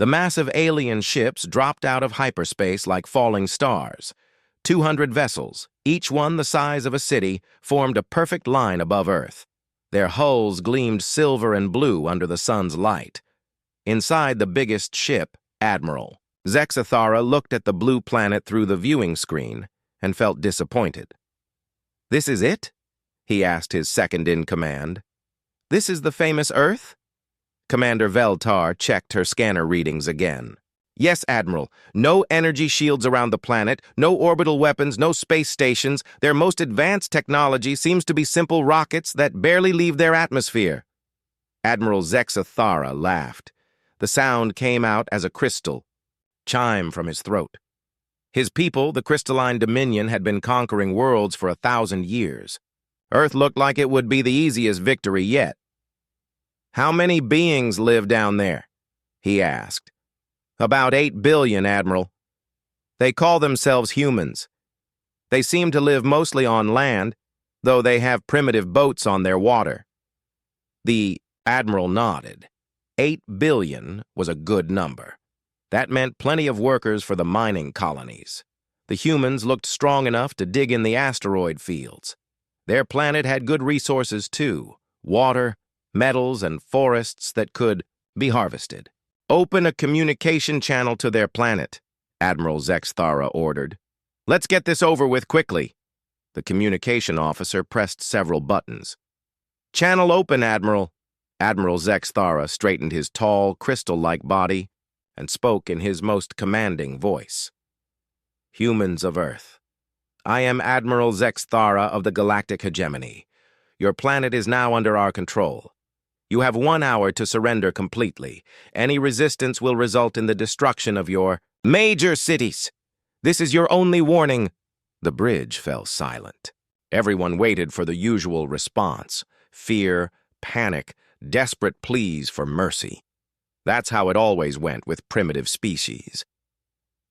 The massive alien ships dropped out of hyperspace like falling stars. 200 vessels, each one the size of a city, formed a perfect line above Earth. Their hulls gleamed silver and blue under the sun's light. Inside the biggest ship, Admiral Zexathara looked at the blue planet through the viewing screen and felt disappointed. "This is it?" he asked his second-in-command. "This is the famous Earth?" Commander Veltar checked her scanner readings again. "Yes, Admiral. No energy shields around the planet, no orbital weapons, no space stations. Their most advanced technology seems to be simple rockets that barely leave their atmosphere." Admiral Zexathara laughed. The sound came out as a crystal chime from his throat. His people, the crystalline Dominion, had been conquering worlds for 1,000 years. Earth looked like it would be the easiest victory yet. "How many beings live down there?" he asked. "About 8 billion, Admiral. They call themselves humans. They seem to live mostly on land, though they have primitive boats on their water." The Admiral nodded. 8 billion was a good number. That meant plenty of workers for the mining colonies. The humans looked strong enough to dig in the asteroid fields. Their planet had good resources too: water, metals, and forests that could be harvested. "Open a communication channel to their planet," Admiral Zexathara ordered. "Let's get this over with quickly." The communication officer pressed several buttons. "Channel open, Admiral." Admiral Zexathara straightened his tall, crystal-like body and spoke in his most commanding voice. "Humans of Earth, I am Admiral Zexathara of the Galactic Hegemony. Your planet is now under our control. You have 1 hour to surrender completely. Any resistance will result in the destruction of your major cities. This is your only warning." The bridge fell silent. Everyone waited for the usual response: fear, panic, desperate pleas for mercy. That's how it always went with primitive species.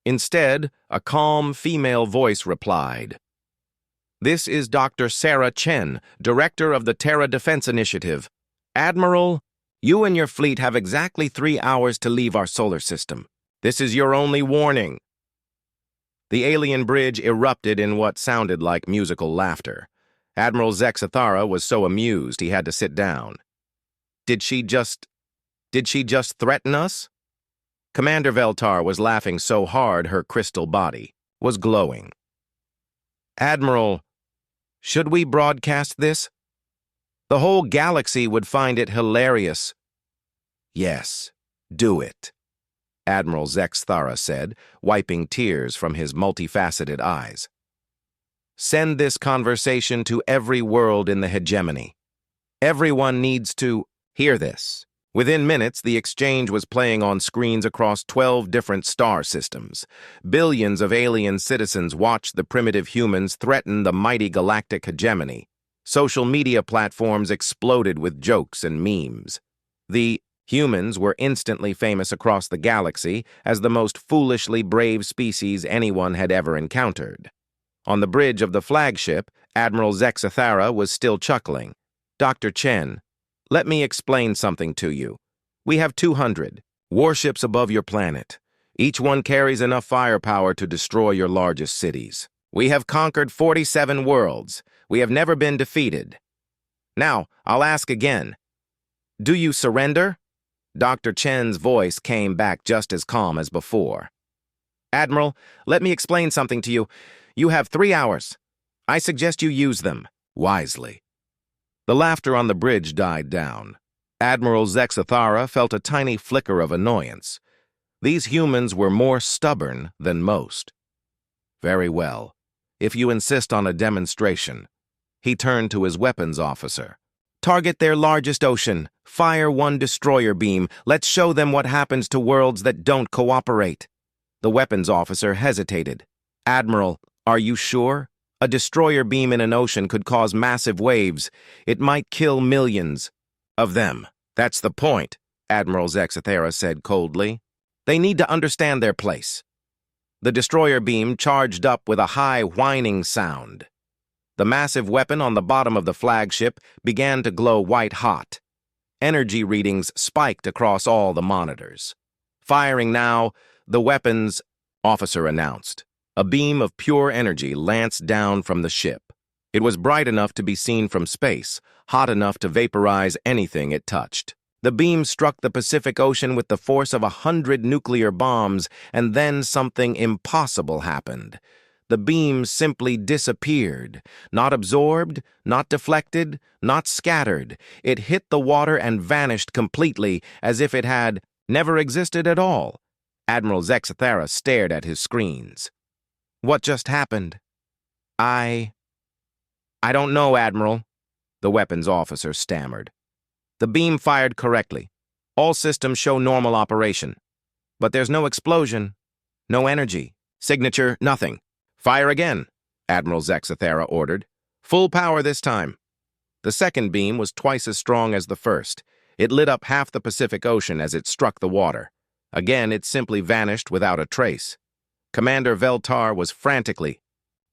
Instead, a calm female voice replied. "This is Dr. Sarah Chen, Director of the Terra Defense Initiative. Admiral, you and your fleet have exactly 3 hours to leave our solar system. This is your only warning." The alien bridge erupted in what sounded like musical laughter. Admiral Zexathara was so amused he had to sit down. Did she just threaten us?" Commander Veltar was laughing so hard her crystal body was glowing. "Admiral, should we broadcast this? The whole galaxy would find it hilarious." "Yes, do it," Admiral Zexathara said, wiping tears from his multifaceted eyes. "Send this conversation to every world in the hegemony. Everyone needs to hear this." Within minutes, the exchange was playing on screens across 12 different star systems. Billions of alien citizens watched the primitive humans threaten the mighty galactic hegemony. Social media platforms exploded with jokes and memes. The humans were instantly famous across the galaxy as the most foolishly brave species anyone had ever encountered. On the bridge of the flagship, Admiral Zexathara was still chuckling. "Dr. Chen, let me explain something to you. We have 200 warships above your planet. Each one carries enough firepower to destroy your largest cities. We have conquered 47 worlds. We have never been defeated. Now, I'll ask again. Do you surrender?" Dr. Chen's voice came back just as calm as before. "Admiral, let me explain something to you. You have 3 hours. I suggest you use them wisely." The laughter on the bridge died down. Admiral Zexathara felt a tiny flicker of annoyance. These humans were more stubborn than most. "Very well. If you insist on a demonstration." He turned to his weapons officer. "Target their largest ocean. Fire 1 destroyer beam. Let's show them what happens to worlds that don't cooperate." The weapons officer hesitated. "Admiral, are you sure? A destroyer beam in an ocean could cause massive waves. It might kill millions of them." "That's the point," Admiral Zexathara said coldly. "They need to understand their place." The destroyer beam charged up with a high whining sound. The massive weapon on the bottom of the flagship began to glow white hot. Energy readings spiked across all the monitors. Firing now, the weapons, officer announced. A beam of pure energy lanced down from the ship. It was bright enough to be seen from space, hot enough to vaporize anything it touched. The beam struck the Pacific Ocean with the force of 100 nuclear bombs, and then something impossible happened. The beam simply disappeared, not absorbed, not deflected, not scattered. It hit the water and vanished completely, as if it had never existed at all. Admiral Zexathera stared at his screens. What just happened? I don't know, Admiral, the weapons officer stammered. The beam fired correctly. All systems show normal operation. But there's no explosion, no energy, signature, nothing. Fire again, Admiral Zexathera ordered. Full power this time. The second beam was twice as strong as the first. It lit up half the Pacific Ocean as it struck the water. Again, it simply vanished without a trace. Commander Veltar was frantically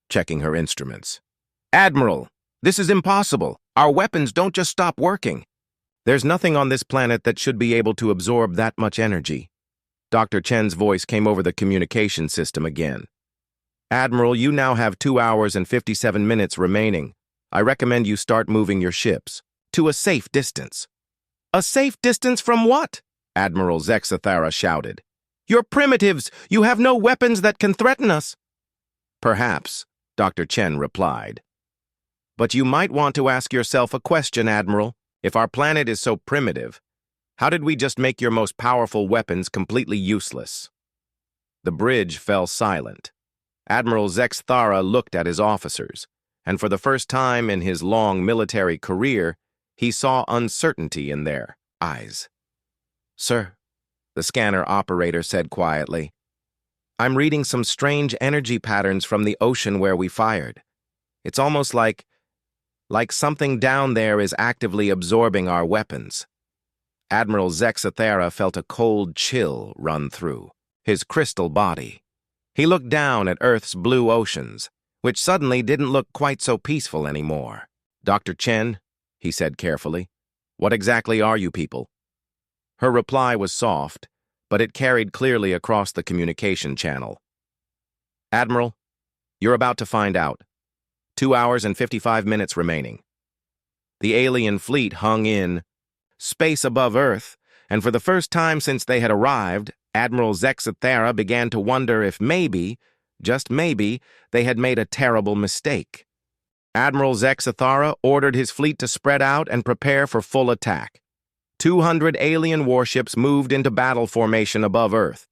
checking her instruments. Admiral, this is impossible. Our weapons don't just stop working. There's nothing on this planet that should be able to absorb that much energy. Dr. Chen's voice came over the communication system again. Admiral, you now have 2 hours and 57 minutes remaining. I recommend you start moving your ships to a safe distance. A safe distance from what? Admiral Zexathera shouted. You're primitives. You have no weapons that can threaten us. Perhaps, Dr. Chen replied. But you might want to ask yourself a question, Admiral. If our planet is so primitive, how did we just make your most powerful weapons completely useless? The bridge fell silent. Admiral Zexathera looked at his officers, and for the first time in his long military career, he saw uncertainty in their eyes. Sir, the scanner operator said quietly, I'm reading some strange energy patterns from the ocean where we fired. It's almost like something down there is actively absorbing our weapons. Admiral Zexathera felt a cold chill run through his crystal body. He looked down at Earth's blue oceans, which suddenly didn't look quite so peaceful anymore. Dr. Chen, he said carefully, what exactly are you people? Her reply was soft, but it carried clearly across the communication channel. Admiral, you're about to find out. 2 hours and 55 minutes remaining. The alien fleet hung in space above Earth, and for the first time since they had arrived, Admiral Zexathera began to wonder if maybe, just maybe, they had made a terrible mistake. Admiral Zexathera ordered his fleet to spread out and prepare for full attack. 200 alien warships moved into battle formation above Earth.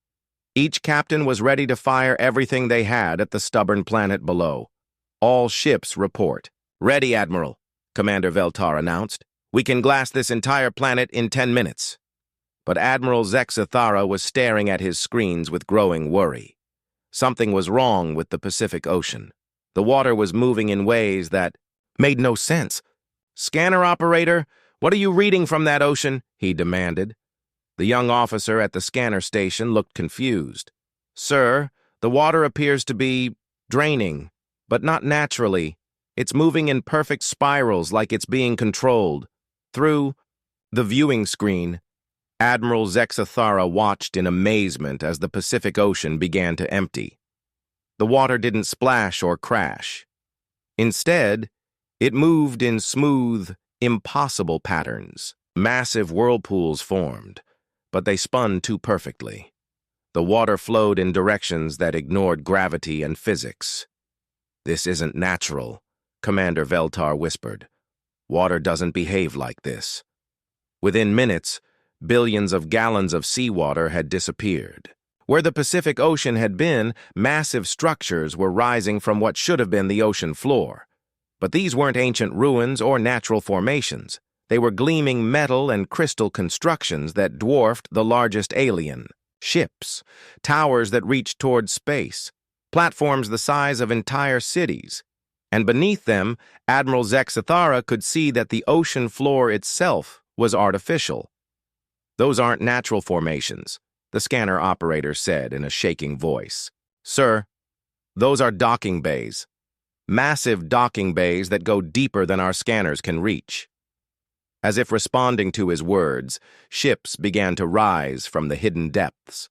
Each captain was ready to fire everything they had at the stubborn planet below. All ships report. Ready, Admiral, Commander Veltar announced. We can glass this entire planet in 10 minutes. But Admiral Zexathera was staring at his screens with growing worry. Something was wrong with the Pacific Ocean. The water was moving in ways that made no sense. Scanner operator, what are you reading from that ocean? He demanded. The young officer at the scanner station looked confused. Sir, the water appears to be draining, but not naturally. It's moving in perfect spirals like it's being controlled. Through the viewing screen, Admiral Zexathera watched in amazement as the Pacific Ocean began to empty. The water didn't splash or crash. Instead, it moved in smooth, impossible patterns. Massive whirlpools formed, but they spun too perfectly. The water flowed in directions that ignored gravity and physics. This isn't natural, Commander Veltar whispered. Water doesn't behave like this. Within minutes, billions of gallons of seawater had disappeared. Where the Pacific Ocean had been, massive structures were rising from what should have been the ocean floor. But these weren't ancient ruins or natural formations. They were gleaming metal and crystal constructions that dwarfed the largest alien. Ships, towers that reached toward space, platforms the size of entire cities. And beneath them, Admiral Zexathera could see that the ocean floor itself was artificial. Those aren't natural formations, the scanner operator said in a shaking voice. Sir, those are docking bays. Massive docking bays that go deeper than our scanners can reach. As if responding to his words, ships began to rise from the hidden depths.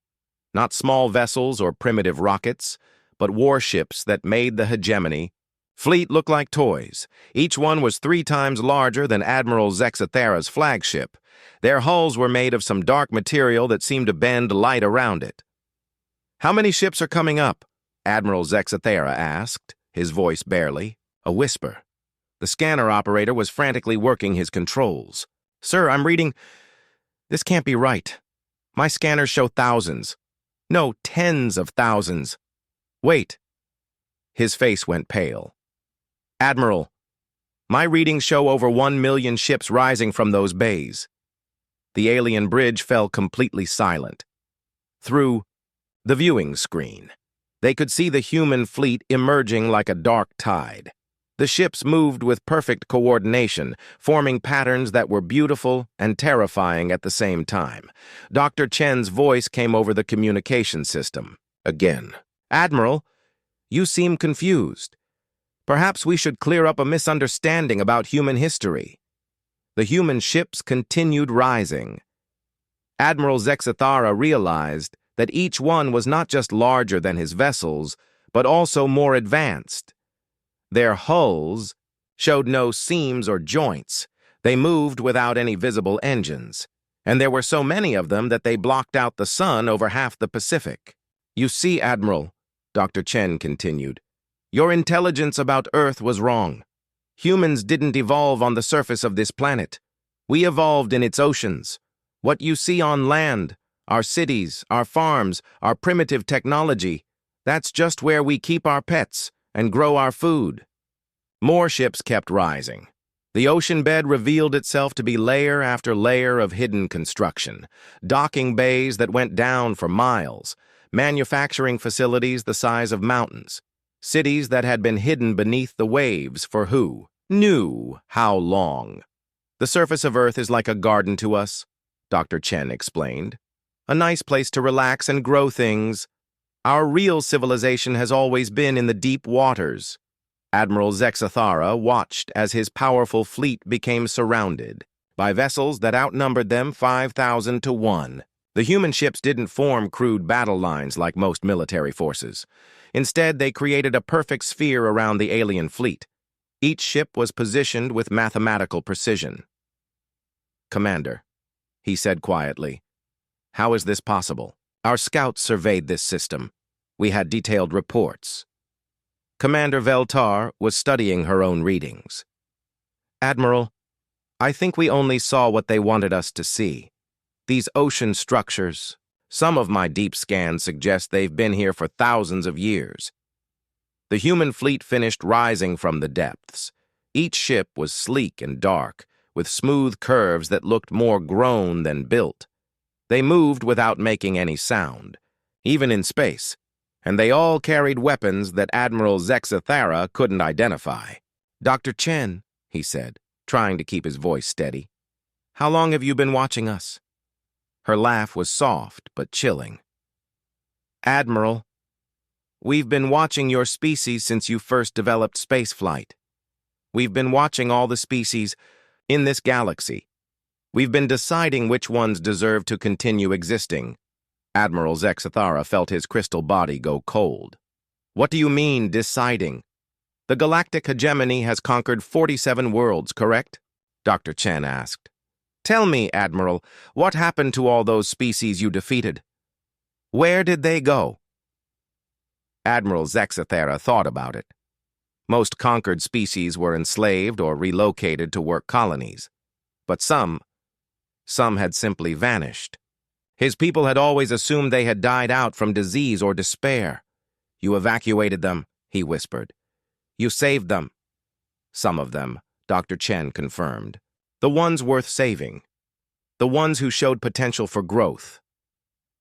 Not small vessels or primitive rockets, but warships that made the hegemony. Fleet looked like toys. Each one was 3 times larger than Admiral Zexathera's flagship. Their hulls were made of some dark material that seemed to bend light around it. "How many ships are coming up?" Admiral Zexathera asked, his voice barely a whisper. The scanner operator was frantically working his controls. "Sir, I'm reading... This can't be right. My scanners show thousands. No, tens of thousands. Wait." His face went pale. "Admiral, my readings show over 1 million ships rising from those bays." The alien bridge fell completely silent. Through the viewing screen, they could see the human fleet emerging like a dark tide. The ships moved with perfect coordination, forming patterns that were beautiful and terrifying at the same time. Dr. Chen's voice came over the communication system. Again. "Admiral, you seem confused. Perhaps we should clear up a misunderstanding about human history." The human ships continued rising. Admiral Zexathara realized that each one was not just larger than his vessels, but also more advanced. Their hulls showed no seams or joints. They moved without any visible engines, and there were so many of them that they blocked out the sun over half the Pacific. "You see, Admiral," Dr. Chen continued, "your intelligence about Earth was wrong. Humans didn't evolve on the surface of this planet. We evolved in its oceans. What you see on land, our cities, our farms, our primitive technology, that's just where we keep our pets and grow our food." More ships kept rising. The ocean bed revealed itself to be layer after layer of hidden construction, docking bays that went down for miles, manufacturing facilities the size of mountains, cities that had been hidden beneath the waves for who knew how long. "The surface of Earth is like a garden to us," Dr. Chen explained. "A nice place to relax and grow things. Our real civilization has always been in the deep waters." Admiral Zexathara watched as his powerful fleet became surrounded by vessels that outnumbered them 5,000 to 1. The human ships didn't form crude battle lines like most military forces. Instead, they created a perfect sphere around the alien fleet. Each ship was positioned with mathematical precision. "Commander," he said quietly, "how is this possible? Our scouts surveyed this system. We had detailed reports." Commander Veltar was studying her own readings. "Admiral, I think we only saw what they wanted us to see. These ocean structures, some of my deep scans suggest they've been here for thousands of years." The human fleet finished rising from the depths. Each ship was sleek and dark, with smooth curves that looked more grown than built. They moved without making any sound, even in space, and they all carried weapons that Admiral Zexathara couldn't identify. "Dr. Chen," he said, trying to keep his voice steady, "how long have you been watching us?" Her laugh was soft but chilling. "Admiral, we've been watching your species since you first developed spaceflight. We've been watching all the species in this galaxy. We've been deciding which ones deserve to continue existing." Admiral Zexathara felt his crystal body go cold. "What do you mean, deciding? The galactic hegemony has conquered 47 worlds, correct?" Dr. Chen asked. "Tell me, Admiral, what happened to all those species you defeated? Where did they go?" Admiral Zexathara thought about it. Most conquered species were enslaved or relocated to work colonies. But some had simply vanished. His people had always assumed they had died out from disease or despair. "You evacuated them," he whispered. "You saved them." "Some of them," Dr. Chen confirmed. "The ones worth saving. The ones who showed potential for growth.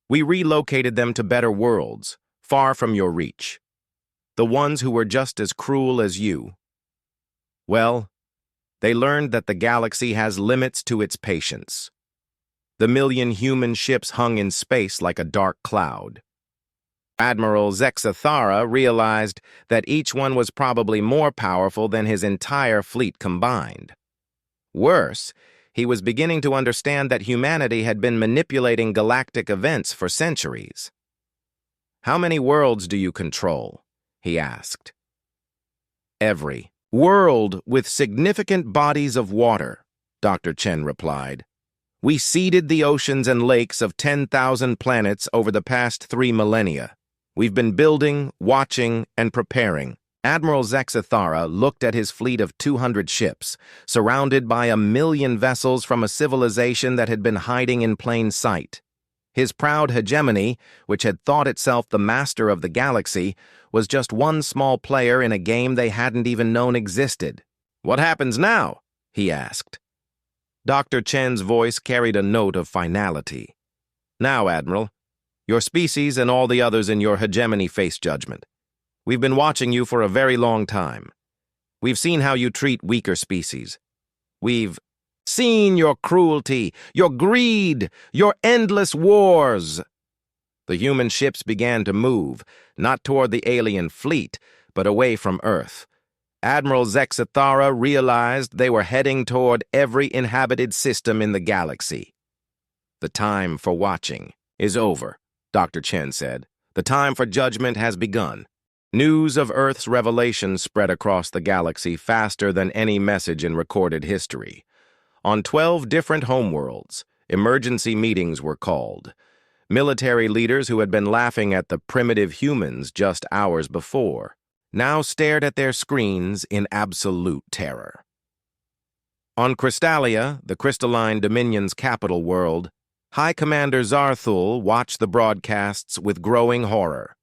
We relocated them to better worlds, far from your reach. The ones who were just as cruel as you. Well, they learned that the galaxy has limits to its patience. The million human ships hung in space like a dark cloud. Admiral Zexathara realized that each one was probably more powerful than his entire fleet combined. Worse, He was beginning to understand that humanity had been manipulating galactic events for centuries. "How many worlds do you control?" he asked. "Every world with significant bodies of water," Dr. Chen replied. "We seeded the oceans and lakes of 10,000 planets over the past 3 millennia. We've been building, watching, and preparing." Admiral Zexithara looked at his fleet of 200 ships, surrounded by 1,000,000 vessels from a civilization that had been hiding in plain sight. His proud hegemony, which had thought itself the master of the galaxy, was just one small player in a game they hadn't even known existed. "What happens now?" he asked. Dr. Chen's voice carried a note of finality. "Now, Admiral, your species and all the others in your hegemony face judgment. We've been watching you for a very long time. We've seen how you treat weaker species. We've seen your cruelty, your greed, your endless wars." The human ships began to move, not toward the alien fleet, but away from Earth. Admiral Zexithara realized they were heading toward every inhabited system in the galaxy. "The time for watching is over," Dr. Chen said. "The time for judgment has begun." News of Earth's revelation spread across the galaxy faster than any message in recorded history. On 12 different homeworlds, emergency meetings were called. Military leaders who had been laughing at the primitive humans just hours before now stared at their screens in absolute terror. On Crystallia, the crystalline Dominion's capital world, High Commander Zarthul watched the broadcasts with growing horror.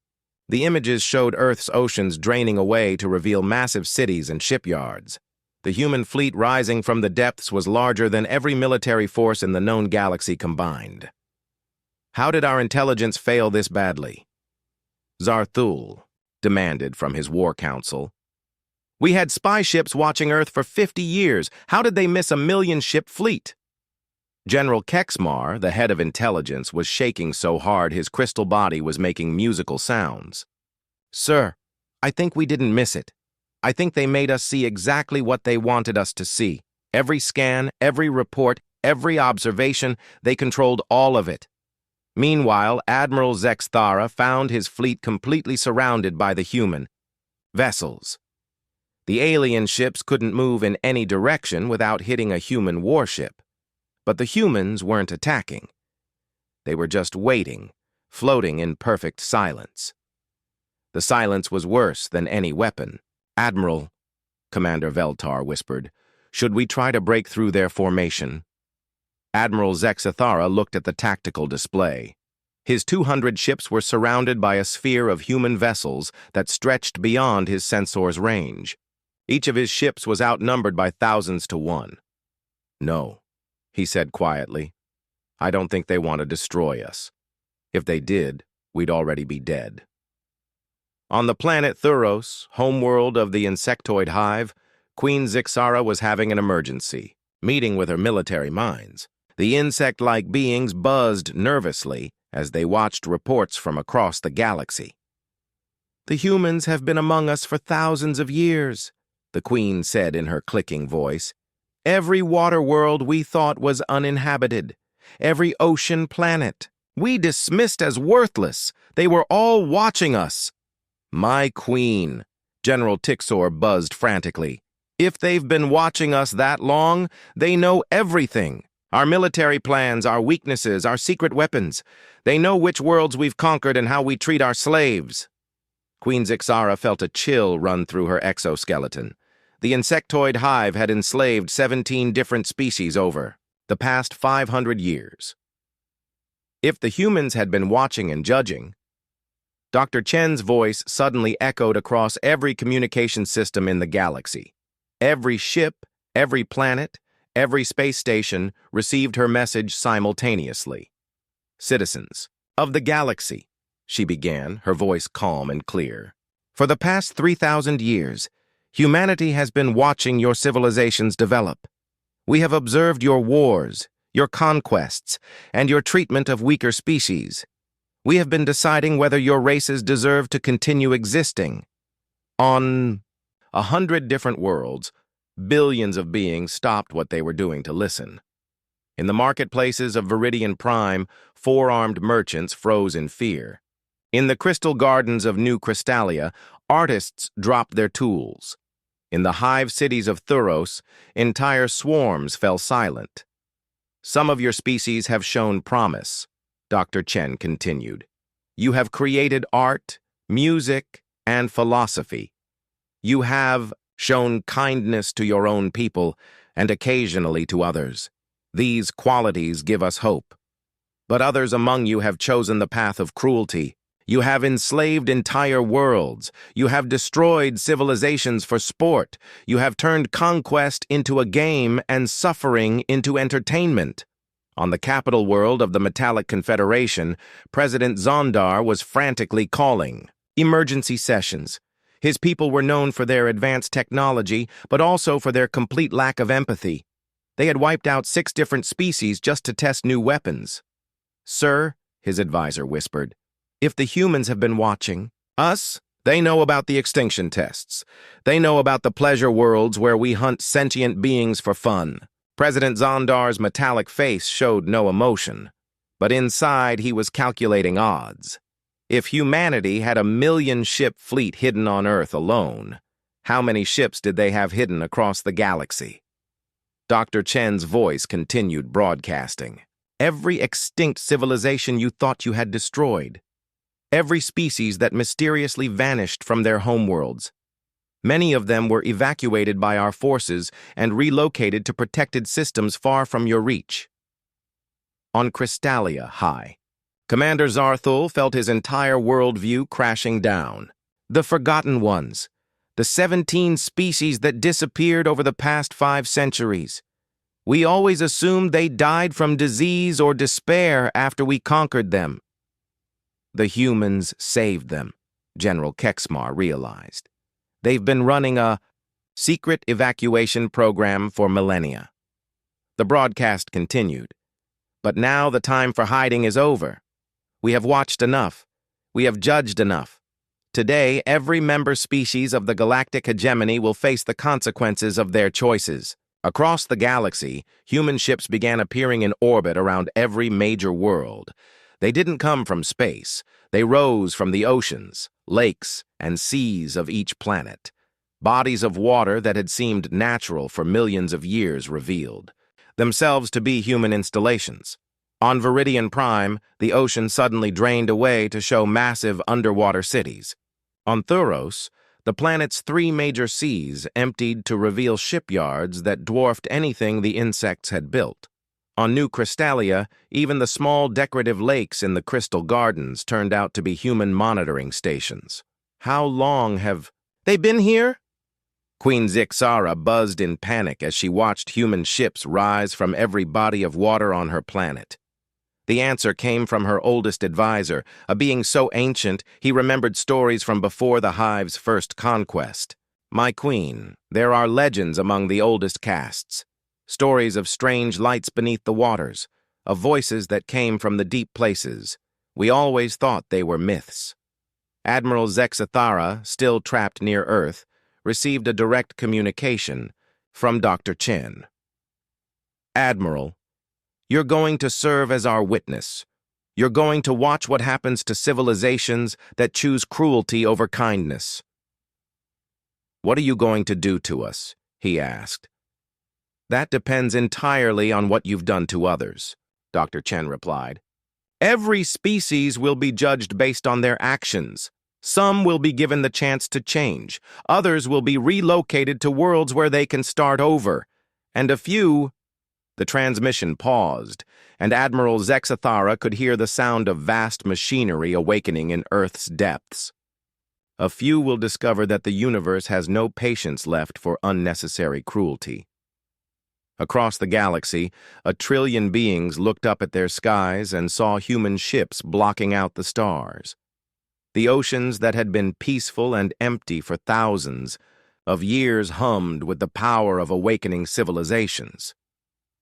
The images showed Earth's oceans draining away to reveal massive cities and shipyards. The human fleet rising from the depths was larger than every military force in the known galaxy combined. "How did our intelligence fail this badly?" Zarthul demanded from his war council. "We had spy ships watching Earth for 50 years. How did they miss a 1,000,000-ship fleet?" General Kexmar, the head of intelligence, was shaking so hard his crystal body was making musical sounds. "Sir, I think we didn't miss it. I think they made us see exactly what they wanted us to see. Every scan, every report, every observation, they controlled all of it." Meanwhile, Admiral Zexithara found his fleet completely surrounded by the human vessels. The alien ships couldn't move in any direction without hitting a human warship. But the humans weren't attacking. They were just waiting, floating in perfect silence. The silence was worse than any weapon. "Admiral," Commander Veltar whispered, "should we try to break through their formation?" Admiral Zexithara looked at the tactical display. His 200 ships were surrounded by a sphere of human vessels that stretched beyond his sensor's range. Each of his ships was outnumbered by thousands to one. "No," he said quietly. "I don't think they want to destroy us. If they did, we'd already be dead." On the planet Thuros, homeworld of the insectoid hive, Queen Zixara was having an emergency, meeting with her military minds. The insect-like beings buzzed nervously as they watched reports from across the galaxy. "The humans have been among us for thousands of years," the Queen said in her clicking voice. "Every water world we thought was uninhabited, every ocean planet, we dismissed as worthless. They were all watching us." "My Queen," General Tixor buzzed frantically. "If they've been watching us that long, they know everything. Our military plans, our weaknesses, our secret weapons. They know which worlds we've conquered and how we treat our slaves." Queen Zixara felt a chill run through her exoskeleton. The insectoid hive had enslaved 17 different species over the past 500 years. If the humans had been watching and judging, Dr. Chen's voice suddenly echoed across every communication system in the galaxy. Every ship, every planet, every space station received her message simultaneously. "Citizens of the galaxy," she began, her voice calm and clear. "For the past 3,000 years, humanity has been watching your civilizations develop. We have observed your wars, your conquests, and your treatment of weaker species. We have been deciding whether your races deserve to continue existing. On 100 different worlds, billions of beings stopped what they were doing to listen. In the marketplaces of Viridian Prime, four-armed merchants froze in fear. In the crystal gardens of New Crystalia, artists dropped their tools. In the hive cities of Thuros, entire swarms fell silent. Some of your species have shown promise, Dr. Chen continued. You have created art, music, and philosophy. You have shown kindness to your own people and occasionally to others. These qualities give us hope. But others among you have chosen the path of cruelty. You have enslaved entire worlds. You have destroyed civilizations for sport. You have turned conquest into a game and suffering into entertainment. On the capital world of the Metallic Confederation, President Zondar was frantically calling emergency sessions. His people were known for their advanced technology, but also for their complete lack of empathy. They had wiped out 6 different species just to test new weapons. Sir, his advisor whispered, if the humans have been watching us, they know about the extinction tests. They know about the pleasure worlds where we hunt sentient beings for fun. President Zondar's metallic face showed no emotion, but inside he was calculating odds. If humanity had a 1,000,000-ship fleet hidden on Earth alone, how many ships did they have hidden across the galaxy? Dr. Chen's voice continued broadcasting. Every extinct civilization you thought you had destroyed. Every species that mysteriously vanished from their homeworlds. Many of them were evacuated by our forces and relocated to protected systems far from your reach. On Crystalia High, Commander Zarthul felt his entire worldview crashing down. The Forgotten Ones, the 17 species that disappeared over the past 5 centuries. We always assumed they died from disease or despair after we conquered them. The humans saved them, General Kexmar realized. They've been running a secret evacuation program for millennia. The broadcast continued. But now the time for hiding is over. We have watched enough. We have judged enough. Today, every member species of the galactic hegemony will face the consequences of their choices. Across the galaxy, human ships began appearing in orbit around every major world. They didn't come from space. They rose from the oceans, lakes, and seas of each planet. Bodies of water that had seemed natural for millions of years revealed themselves to be human installations. On Viridian Prime, the ocean suddenly drained away to show massive underwater cities. On Thuros, the planet's 3 major seas emptied to reveal shipyards that dwarfed anything the insects had built. On New Crystalia, even the small decorative lakes in the crystal gardens turned out to be human monitoring stations. How long have they been here? Queen Zixara buzzed in panic as she watched human ships rise from every body of water on her planet. The answer came from her oldest advisor, a being so ancient he remembered stories from before the hive's first conquest. My queen, there are legends among the oldest castes. Stories of strange lights beneath the waters, of voices that came from the deep places. We always thought they were myths. Admiral Zexathara, still trapped near Earth, received a direct communication from Dr. Chen. Admiral, you're going to serve as our witness. You're going to watch what happens to civilizations that choose cruelty over kindness. What are you going to do to us? He asked. That depends entirely on what you've done to others, Dr. Chen replied. Every species will be judged based on their actions. Some will be given the chance to change. Others will be relocated to worlds where they can start over. And a few... The transmission paused, and Admiral Zexathara could hear the sound of vast machinery awakening in Earth's depths. A few will discover that the universe has no patience left for unnecessary cruelty. Across the galaxy, 1 trillion beings looked up at their skies and saw human ships blocking out the stars. The oceans that had been peaceful and empty for thousands of years hummed with the power of awakening civilizations.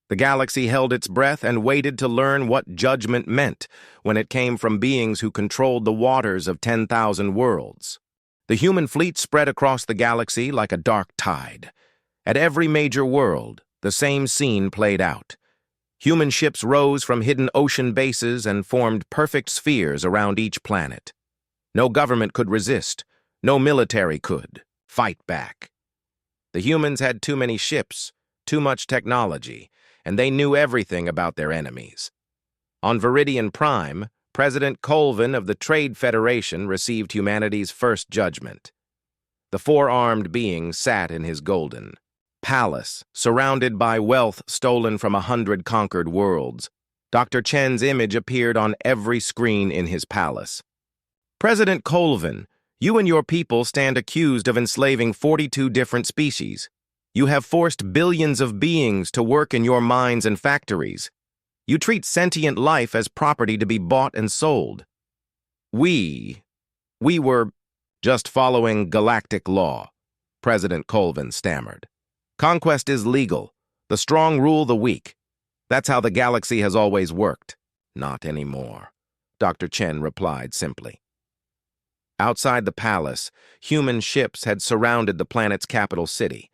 The galaxy held its breath and waited to learn what judgment meant when it came from beings who controlled the waters of 10,000 worlds. The human fleet spread across the galaxy like a dark tide. At every major world, the same scene played out. Human ships rose from hidden ocean bases and formed perfect spheres around each planet. No government could resist. No military could fight back. The humans had too many ships, too much technology, and they knew everything about their enemies. On Viridian Prime, President Colvin of the Trade Federation received humanity's first judgment. The four-armed being sat in his golden palace, surrounded by wealth stolen from 100 conquered worlds. Dr. Chen's image appeared on every screen in his palace. President Colvin, you and your people stand accused of enslaving 42 different species. You have forced billions of beings to work in your mines and factories. You treat sentient life as property to be bought and sold. We were just following galactic law, President Colvin stammered. Conquest is legal. The strong rule the weak. That's how the galaxy has always worked. Not anymore, Dr. Chen replied simply. Outside the palace, human ships had surrounded the planet's capital city,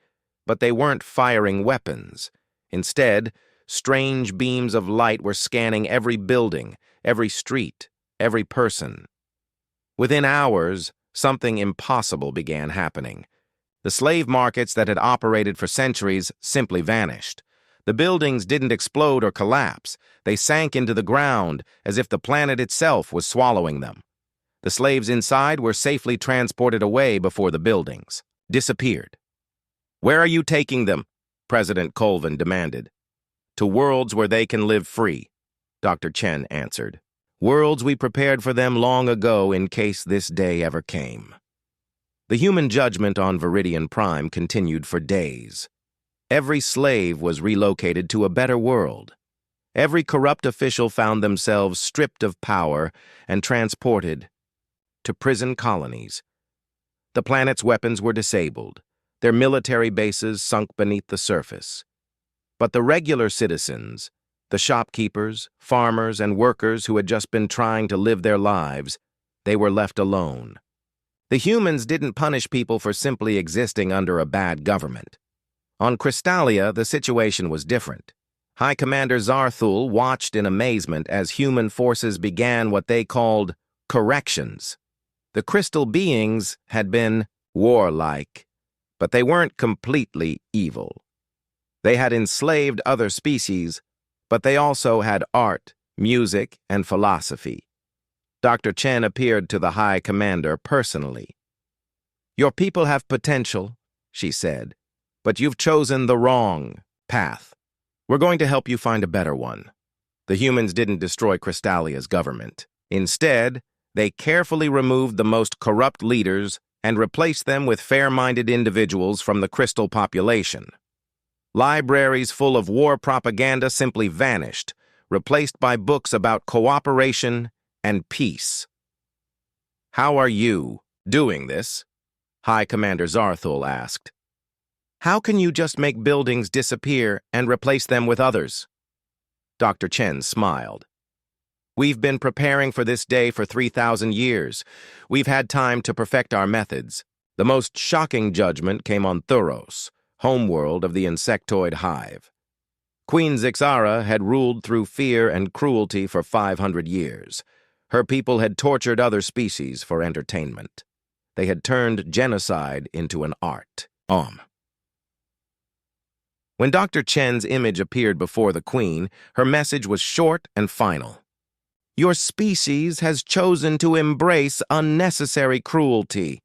but they weren't firing weapons. Instead, strange beams of light were scanning every building, every street, every person. Within hours, something impossible began happening. The slave markets that had operated for centuries simply vanished. The buildings didn't explode or collapse. They sank into the ground as if the planet itself was swallowing them. The slaves inside were safely transported away before the buildings disappeared. Where are you taking them? President Colvin demanded. To worlds where they can live free, Dr. Chen answered. Worlds we prepared for them long ago in case this day ever came. The human judgment on Viridian Prime continued for days. Every slave was relocated to a better world. Every corrupt official found themselves stripped of power and transported to prison colonies. The planet's weapons were disabled, their military bases sunk beneath the surface. But the regular citizens, the shopkeepers, farmers, and workers who had just been trying to live their lives, they were left alone. The humans didn't punish people for simply existing under a bad government. On Crystallia, the situation was different. High Commander Zarthul watched in amazement as human forces began what they called corrections. The crystal beings had been warlike, but they weren't completely evil. They had enslaved other species, but they also had art, music, and philosophy. Dr. Chen appeared to the High Commander personally. Your people have potential, she said, but you've chosen the wrong path. We're going to help you find a better one. The humans didn't destroy Crystallia's government. Instead, they carefully removed the most corrupt leaders and replaced them with fair-minded individuals from the crystal population. Libraries full of war propaganda simply vanished, replaced by books about cooperation and peace. How are you doing this? High Commander Zarthul asked. How can you just make buildings disappear and replace them with others? Dr. Chen smiled. We've been preparing for this day for 3,000 years. We've had time to perfect our methods. The most shocking judgment came on Thuros, homeworld of the insectoid hive. Queen Zixara had ruled through fear and cruelty for 500 years. Her people had tortured other species for entertainment. They had turned genocide into an art. When Dr. Chen's image appeared before the Queen, her message was short and final. Your species has chosen to embrace unnecessary cruelty.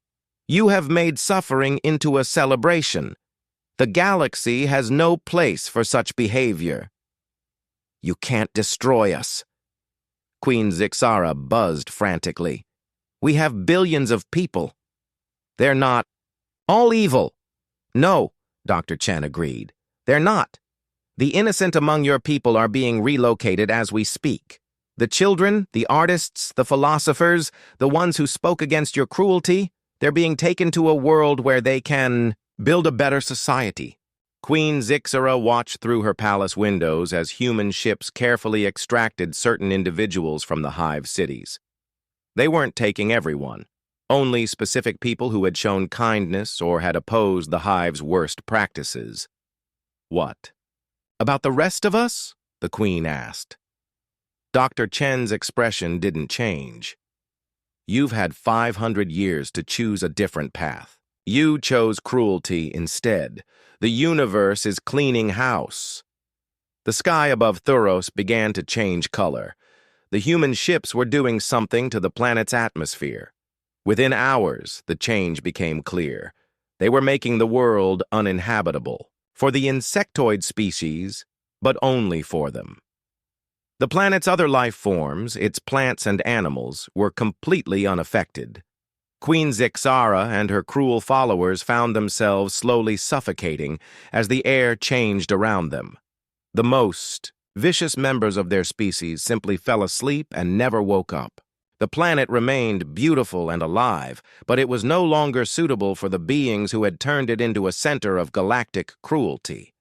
You have made suffering into a celebration. The galaxy has no place for such behavior. You can't destroy us. Queen Zixara buzzed frantically. We have billions of people. They're not all evil. No, Dr. Chen agreed. They're not. The innocent among your people are being relocated as we speak. The children, the artists, the philosophers, the ones who spoke against your cruelty, they're being taken to a world where they can build a better society. Queen Zixara watched through her palace windows as human ships carefully extracted certain individuals from the hive cities. They weren't taking everyone, only specific people who had shown kindness or had opposed the hive's worst practices. What? About the rest of us? the Queen asked. Dr. Chen's expression didn't change. You've had 500 years to choose a different path. You chose cruelty instead. The universe is cleaning house. The sky above Thuros began to change color. The human ships were doing something to the planet's atmosphere. Within hours, the change became clear. They were making the world uninhabitable. For the insectoid species, but only for them. The planet's other life forms, its plants and animals, were completely unaffected. Queen Zixara and her cruel followers found themselves slowly suffocating as the air changed around them. The most vicious members of their species simply fell asleep and never woke up. The planet remained beautiful and alive, but it was no longer suitable for the beings who had turned it into a center of galactic cruelty.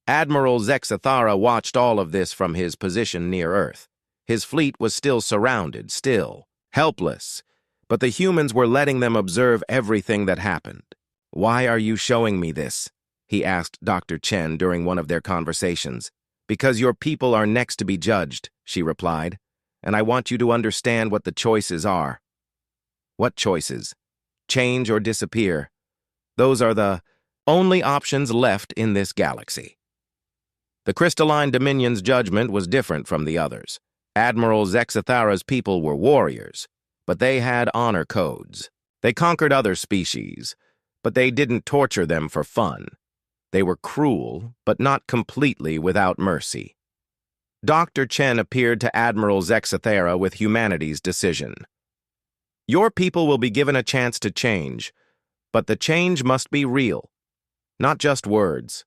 Admiral Zexathara watched all of this from his position near Earth. His fleet was still surrounded, still, helpless, but the humans were letting them observe everything that happened. "Why are you showing me this?" he asked Dr. Chen during one of their conversations. "Because your people are next to be judged," she replied, "and I want you to understand what the choices are." "What choices? Change or disappear? Those are the only options left in this galaxy." The Crystalline Dominion's judgment was different from the others. Admiral Zexathara's people were warriors, but they had honor codes. They conquered other species, but they didn't torture them for fun. They were cruel, but not completely without mercy. Dr. Chen appeared to Admiral Zexathara with humanity's decision. "Your people will be given a chance to change, but the change must be real, not just words."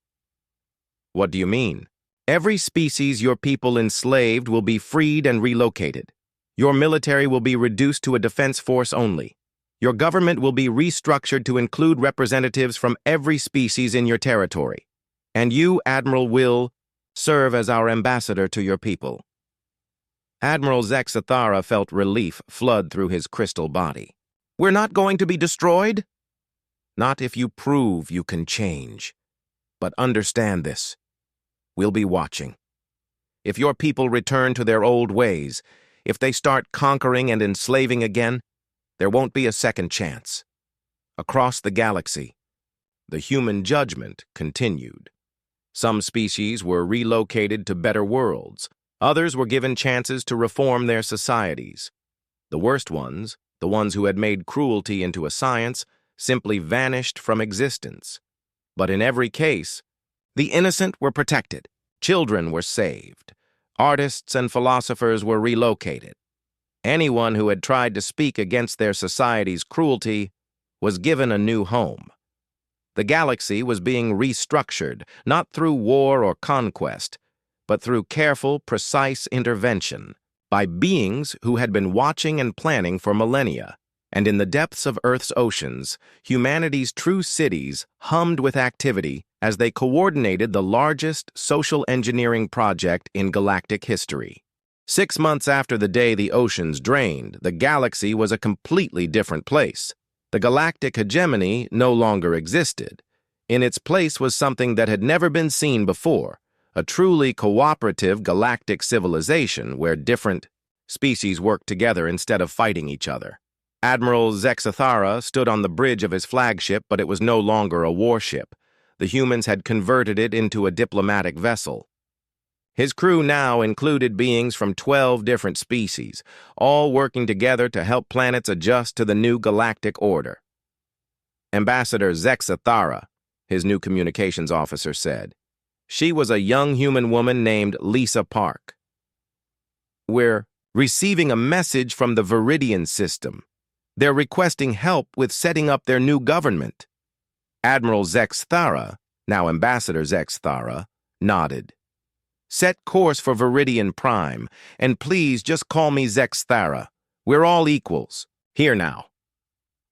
"What do you mean?" "Every species your people enslaved will be freed and relocated. Your military will be reduced to a defense force only. Your government will be restructured to include representatives from every species in your territory. And you, Admiral, will serve as our ambassador to your people." Admiral Zexathara felt relief flood through his crystal body. "We're not going to be destroyed?" "Not if you prove you can change. But understand this. We'll be watching. If your people return to their old ways, if they start conquering and enslaving again, there won't be a second chance." Across the galaxy, the human judgment continued. Some species were relocated to better worlds. Others were given chances to reform their societies. The worst ones, the ones who had made cruelty into a science, simply vanished from existence. But in every case, the innocent were protected. Children were saved. Artists and philosophers were relocated. Anyone who had tried to speak against their society's cruelty was given a new home. The galaxy was being restructured, not through war or conquest, but through careful, precise intervention by beings who had been watching and planning for millennia. And in the depths of Earth's oceans, humanity's true cities hummed with activity as they coordinated the largest social engineering project in galactic history. 6 months after the day the oceans drained, the galaxy was a completely different place. The galactic hegemony no longer existed. In its place was something that had never been seen before, a truly cooperative galactic civilization where different species worked together instead of fighting each other. Admiral Zexathara stood on the bridge of his flagship, but it was no longer a warship. The humans had converted it into a diplomatic vessel. His crew now included beings from 12 different species, all working together to help planets adjust to the new galactic order. Ambassador Zexathara, his new communications officer, said. She was a young human woman named Lisa Park. "We're receiving a message from the Viridian system. They're requesting help with setting up their new government." Admiral Zexathara, now Ambassador Zexathara, nodded. "Set course for Viridian Prime, and please just call me Zexathara. We're all equals. Here now."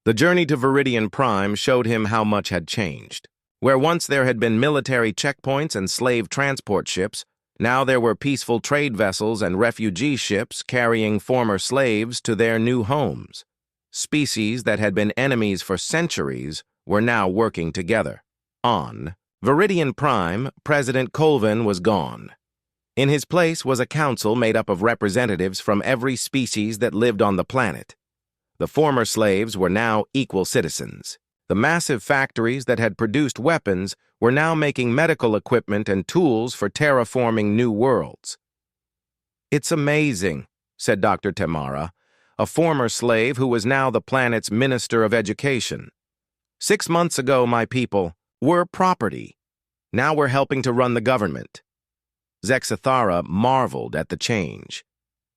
The journey to Viridian Prime showed him how much had changed. Where once there had been military checkpoints and slave transport ships, now there were peaceful trade vessels and refugee ships carrying former slaves to their new homes. Species that had been enemies for centuries were now working together. On Viridian Prime, President Colvin was gone. In his place was a council made up of representatives from every species that lived on the planet. The former slaves were now equal citizens. The massive factories that had produced weapons were now making medical equipment and tools for terraforming new worlds. "It's amazing," said Dr. Tamara, a former slave who was now the planet's Minister of Education. "6 months ago, my people were property. Now we're helping to run the government." Zexathara marveled at the change.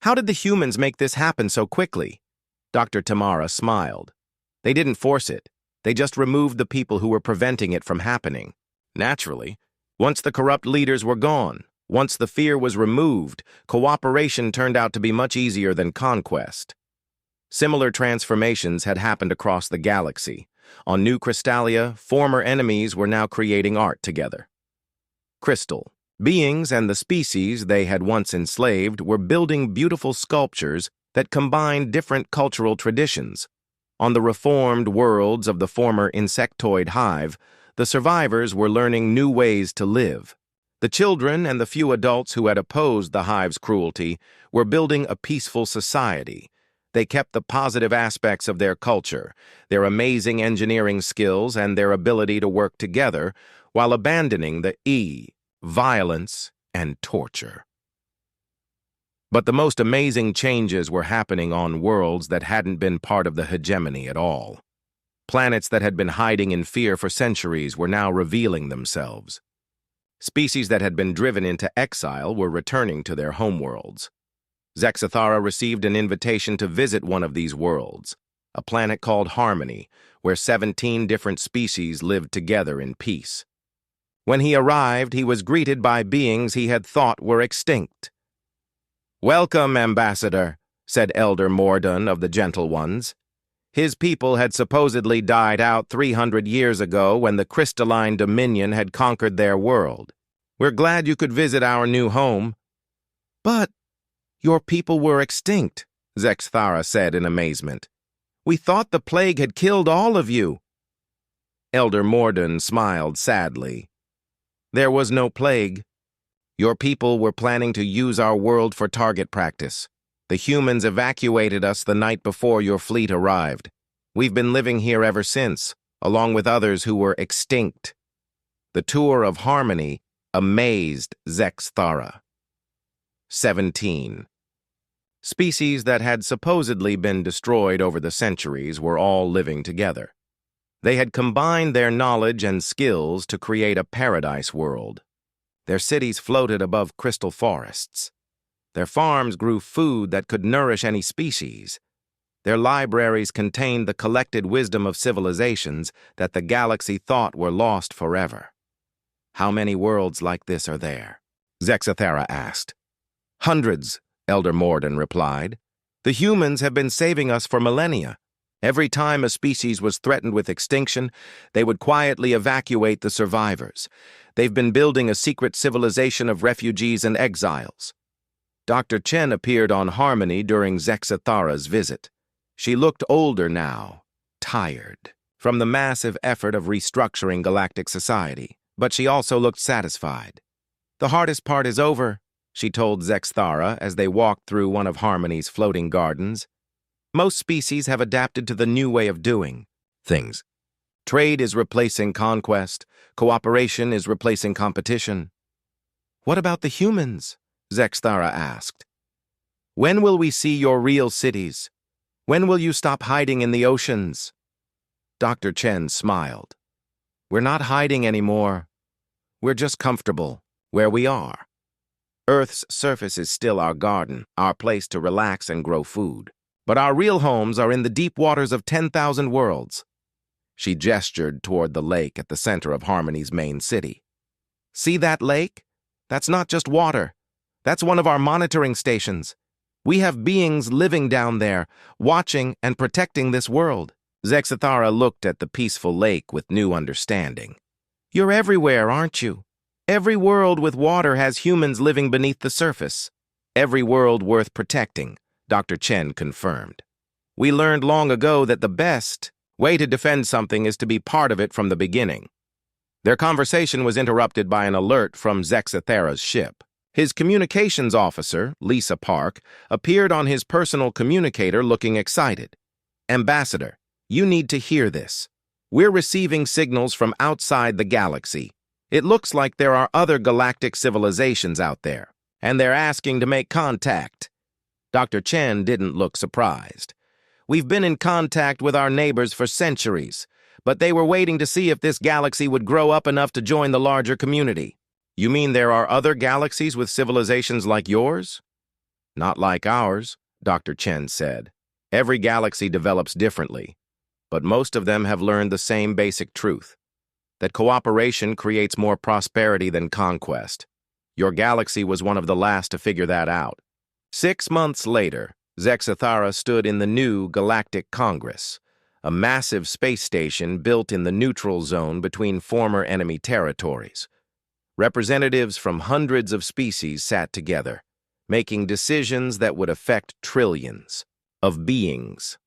"How did the humans make this happen so quickly?" Dr. Tamara smiled. "They didn't force it. They just removed the people who were preventing it from happening. Naturally, once the corrupt leaders were gone, once the fear was removed, cooperation turned out to be much easier than conquest." Similar transformations had happened across the galaxy. On New Crystallia, former enemies were now creating art together. Crystal, beings and the species they had once enslaved were building beautiful sculptures that combined different cultural traditions. On the reformed worlds of the former insectoid hive, the survivors were learning new ways to live. The children and the few adults who had opposed the hive's cruelty were building a peaceful society. They kept the positive aspects of their culture, their amazing engineering skills, and their ability to work together, while abandoning the violence and torture. But the most amazing changes were happening on worlds that hadn't been part of the hegemony at all. Planets that had been hiding in fear for centuries were now revealing themselves. Species that had been driven into exile were returning to their homeworlds. Zexathara received an invitation to visit one of these worlds, a planet called Harmony, where 17 different species lived together in peace. When he arrived, he was greeted by beings he had thought were extinct. "Welcome, Ambassador," said Elder Mordun of the Gentle Ones. His people had supposedly died out 300 years ago when the crystalline dominion had conquered their world. "We're glad you could visit our new home." "But your people were extinct," Zexathara said in amazement. "We thought the plague had killed all of you." Elder Mordun smiled sadly. "There was no plague. Your people were planning to use our world for target practice. The humans evacuated us the night before your fleet arrived. We've been living here ever since, along with others who were extinct." The tour of Harmony amazed Zexathara. 17. Species that had supposedly been destroyed over the centuries were all living together. They had combined their knowledge and skills to create a paradise world. Their cities floated above crystal forests. Their farms grew food that could nourish any species. Their libraries contained the collected wisdom of civilizations that the galaxy thought were lost forever. "How many worlds like this are there?" Zexathara asked. "Hundreds," Elder Mordun replied. "The humans have been saving us for millennia. Every time a species was threatened with extinction, they would quietly evacuate the survivors. They've been building a secret civilization of refugees and exiles." Dr. Chen appeared on Harmony during Zexathara's visit. She looked older now, tired, from the massive effort of restructuring galactic society, but she also looked satisfied. "The hardest part is over," she told Zexathara as they walked through one of Harmony's floating gardens. "Most species have adapted to the new way of doing things. Trade is replacing conquest. Cooperation is replacing competition." "What about the humans?" Zexathara asked. "When will we see your real cities? When will you stop hiding in the oceans?" Dr. Chen smiled. "We're not hiding anymore. We're just comfortable where we are. Earth's surface is still our garden, our place to relax and grow food. But our real homes are in the deep waters of 10,000 worlds." She gestured toward the lake at the center of Harmony's main city. "See that lake? That's not just water. That's one of our monitoring stations. We have beings living down there, watching and protecting this world." Zexathara looked at the peaceful lake with new understanding. "You're everywhere, aren't you? Every world with water has humans living beneath the surface. Every world worth protecting," Dr. Chen confirmed. "We learned long ago that the best way to defend something is to be part of it from the beginning." Their conversation was interrupted by an alert from Zexathara's ship. His communications officer, Lisa Park, appeared on his personal communicator looking excited. "Ambassador, you need to hear this. We're receiving signals from outside the galaxy. It looks like there are other galactic civilizations out there, and they're asking to make contact." Dr. Chen didn't look surprised. "We've been in contact with our neighbors for centuries, but they were waiting to see if this galaxy would grow up enough to join the larger community." "You mean there are other galaxies with civilizations like yours?" "Not like ours," Dr. Chen said. "Every galaxy develops differently, but most of them have learned the same basic truth, that cooperation creates more prosperity than conquest. Your galaxy was one of the last to figure that out." 6 months later, Zexathara stood in the new Galactic Congress, a massive space station built in the neutral zone between former enemy territories. Representatives from hundreds of species sat together, making decisions that would affect trillions of beings.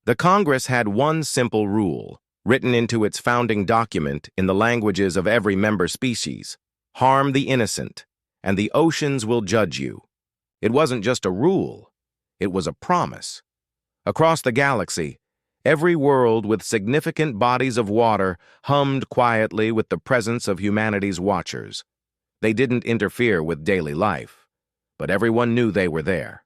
The Congress had one simple rule, written into its founding document in the languages of every member species: harm the innocent, and the oceans will judge you. It wasn't just a rule, it was a promise. Across the galaxy, every world with significant bodies of water hummed quietly with the presence of humanity's watchers. They didn't interfere with daily life, but everyone knew they were there.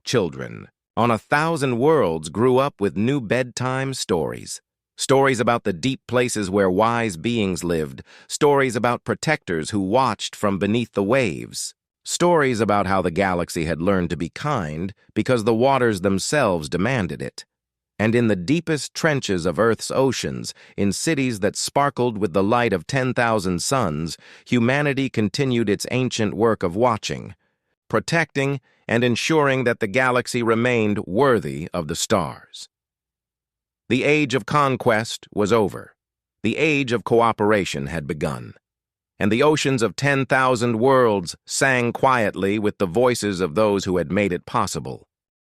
Children on 1,000 worlds grew up with new bedtime stories. Stories about the deep places where wise beings lived. Stories about protectors who watched from beneath the waves. Stories about how the galaxy had learned to be kind because the waters themselves demanded it. And in the deepest trenches of Earth's oceans, in cities that sparkled with the light of 10,000 suns, humanity continued its ancient work of watching, protecting, and ensuring that the galaxy remained worthy of the stars. The age of conquest was over. The age of cooperation had begun. And the oceans of 10,000 worlds sang quietly with the voices of those who had made it possible.